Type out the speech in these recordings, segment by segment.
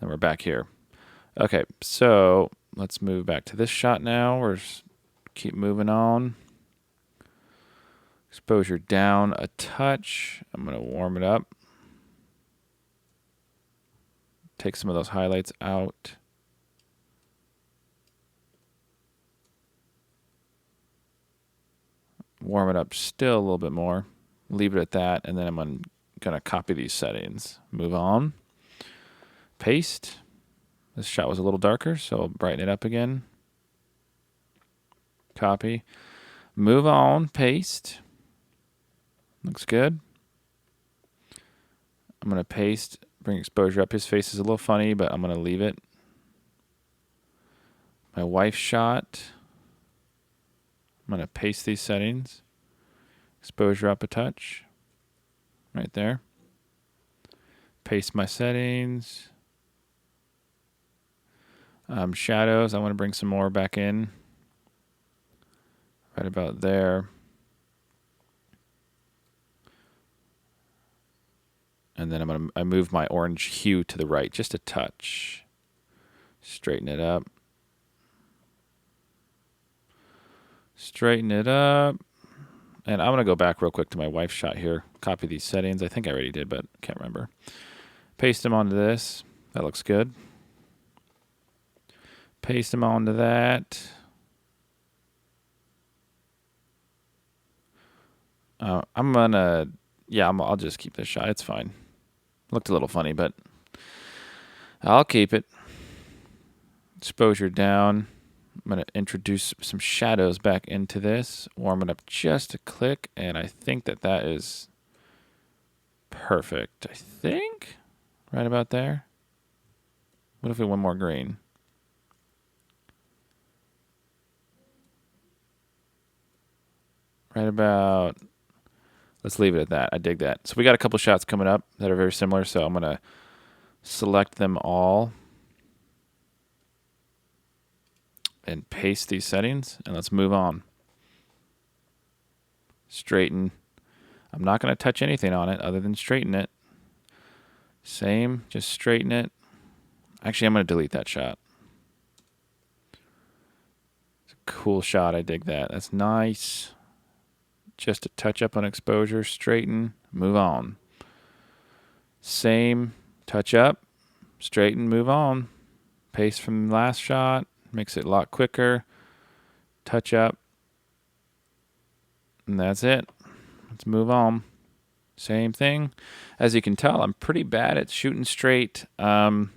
And we're back here. Okay, so let's move back to this shot now. Keep moving on. Exposure down a touch. I'm going to warm it up. Take some of those highlights out. Warm it up still a little bit more. Leave it at that, and then I'm going to copy these settings. Move on. Paste. This shot was a little darker, so I'll brighten it up again. Copy. Move on. Paste. Looks good. I'm going to paste, bring exposure up. His face is a little funny, but I'm going to leave it. My wife's shot. I'm going to paste these settings. Exposure up a touch. Right there. Paste my settings. Shadows, I want to bring some more back in. Right about there. And then I move my orange hue to the right just a touch. Straighten it up. Straighten it up. And I'm going to go back real quick to my wife's shot here. Copy these settings. I think I already did, but can't remember. Paste them onto this. That looks good. Paste them onto that. I'll just keep this shot. It's fine. Looked a little funny, but I'll keep it. Exposure down. I'm going to introduce some shadows back into this. Warm it up just a click, and I think that is perfect. I think right about there. What if we went more green? Right about, let's leave it at that. I dig that. So we got a couple shots coming up that are very similar, so I'm going to select them all and paste these settings, and let's move on. Straighten. I'm not going to touch anything on it other than straighten it. Same, just straighten it. Actually, I'm going to delete that shot. It's a cool shot. I dig that. That's nice. Just a touch up on exposure, straighten, move on. Same, touch up, straighten, move on. Paste from the last shot, makes it a lot quicker. Touch up, and that's it. Let's move on. Same thing. As you can tell, I'm pretty bad at shooting straight when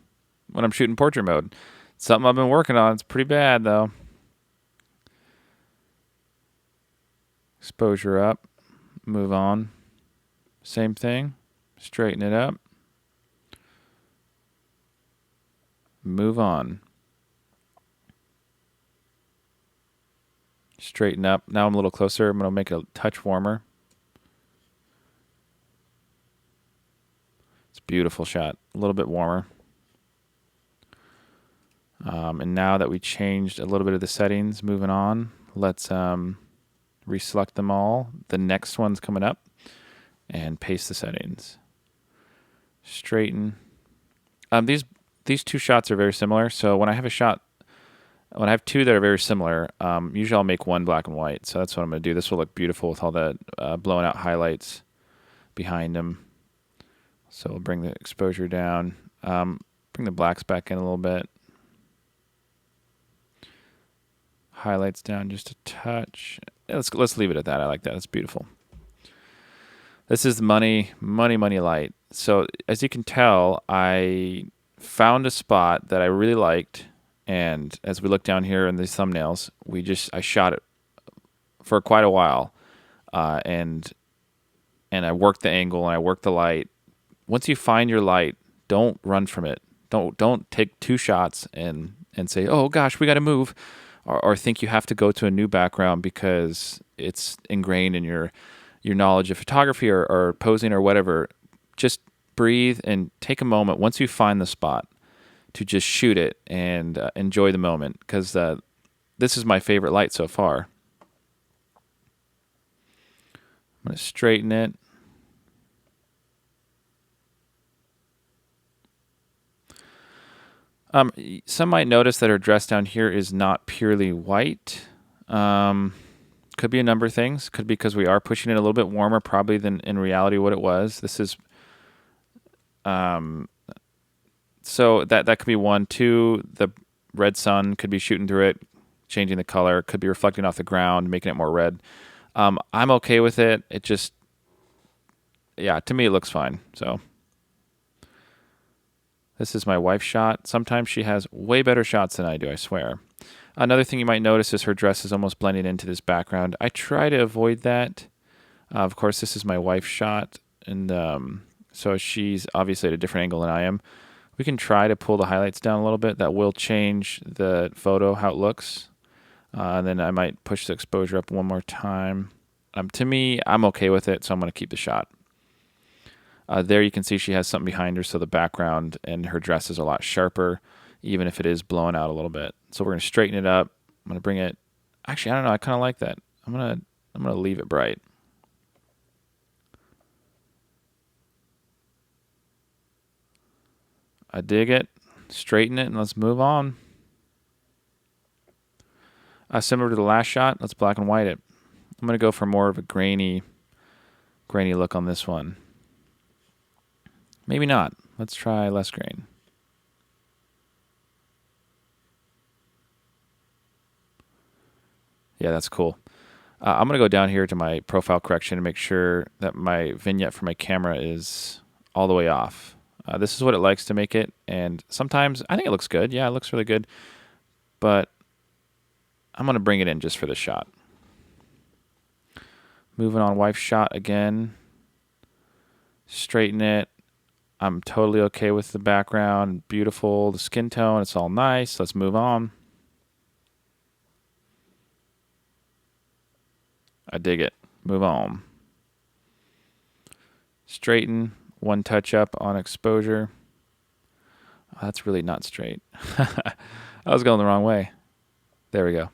I'm shooting portrait mode. It's something I've been working on. It's pretty bad, though. Exposure up, move on. Same thing, straighten it up, move on. Straighten up. Now I'm a little closer. I'm going to make it a touch warmer. It's a beautiful shot. A little bit warmer. And now that we changed a little bit of the settings, moving on, let's reselect them all. The next one's coming up, and paste the settings. Straighten. These two shots are very similar. So when I have two that are very similar, usually I'll make one black and white. So that's what I'm going to do. This will look beautiful with all the blown out highlights behind them. So we'll bring the exposure down. Bring the blacks back in a little bit. Highlights down just a touch. Let's leave it at that. I like that. It's beautiful. This is money light. So as you can tell, I found a spot that I really liked, and as we look down here in these thumbnails, I shot it for quite a while, and I worked the angle and I worked the light. Once you find your light, don't run from it. Don't take two shots and say, oh gosh, we got to move. Or think you have to go to a new background because it's ingrained in your knowledge of photography or posing or whatever. Just breathe and take a moment once you find the spot to just shoot it and enjoy the moment, because this is my favorite light so far. I'm going to straighten it. Some might notice that her dress down here is not purely white. Could be a number of things. Could be because we are pushing it a little bit warmer probably than in reality what it was. This is, so that could be one. Two, the red sun could be shooting through it, changing the color. Could be reflecting off the ground, making it more red. I'm okay with it. It just, yeah, to me it looks fine. So this is my wife's shot. Sometimes she has way better shots than I do, I swear. Another thing you might notice is her dress is almost blending into this background. I try to avoid that. Of course, this is my wife's shot, and so she's obviously at a different angle than I am. We can try to pull the highlights down a little bit. That will change the photo, how it looks. And then I might push the exposure up one more time. To me, I'm okay with it, so I'm going to keep the shot. There you can see she has something behind her, so the background and her dress is a lot sharper, even if it is blowing out a little bit. So we're going to straighten it up. I'm going to bring it. Actually, I don't know. I kind of like that. I'm gonna leave it bright. I dig it. Straighten it, and let's move on. Similar to the last shot, let's black and white it. I'm going to go for more of a grainy look on this one. Maybe not. Let's try less grain. Yeah, that's cool. I'm going to go down here to my profile correction and make sure that my vignette for my camera is all the way off. This is what it likes to make it, and sometimes I think it looks good. Yeah, it looks really good, but I'm going to bring it in just for the shot. Moving on, wife's shot again. Straighten it. I'm totally okay with the background. Beautiful. The skin tone, it's all nice. Let's move on. I dig it. Move on. Straighten. One touch up on exposure. Oh, that's really not straight. I was going the wrong way. There we go.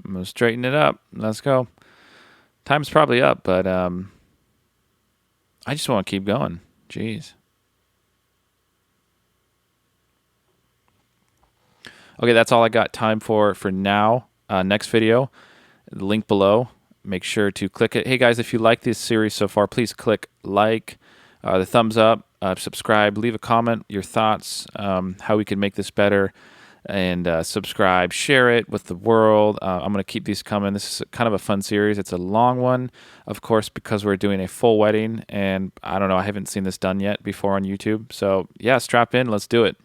I'm going to straighten it up. Let's go. Time's probably up, but I just want to keep going. Jeez. Okay, that's all I got time for now. Next video, the link below. Make sure to click it. Hey guys, if you like this series so far, please click like, the thumbs up, subscribe, leave a comment, your thoughts, how we can make this better, and subscribe, share it with the world. I'm going to keep these coming. This is kind of a fun series. It's a long one, of course, because we're doing a full wedding, and I don't know, I haven't seen this done yet before on YouTube. So yeah, strap in. Let's do it.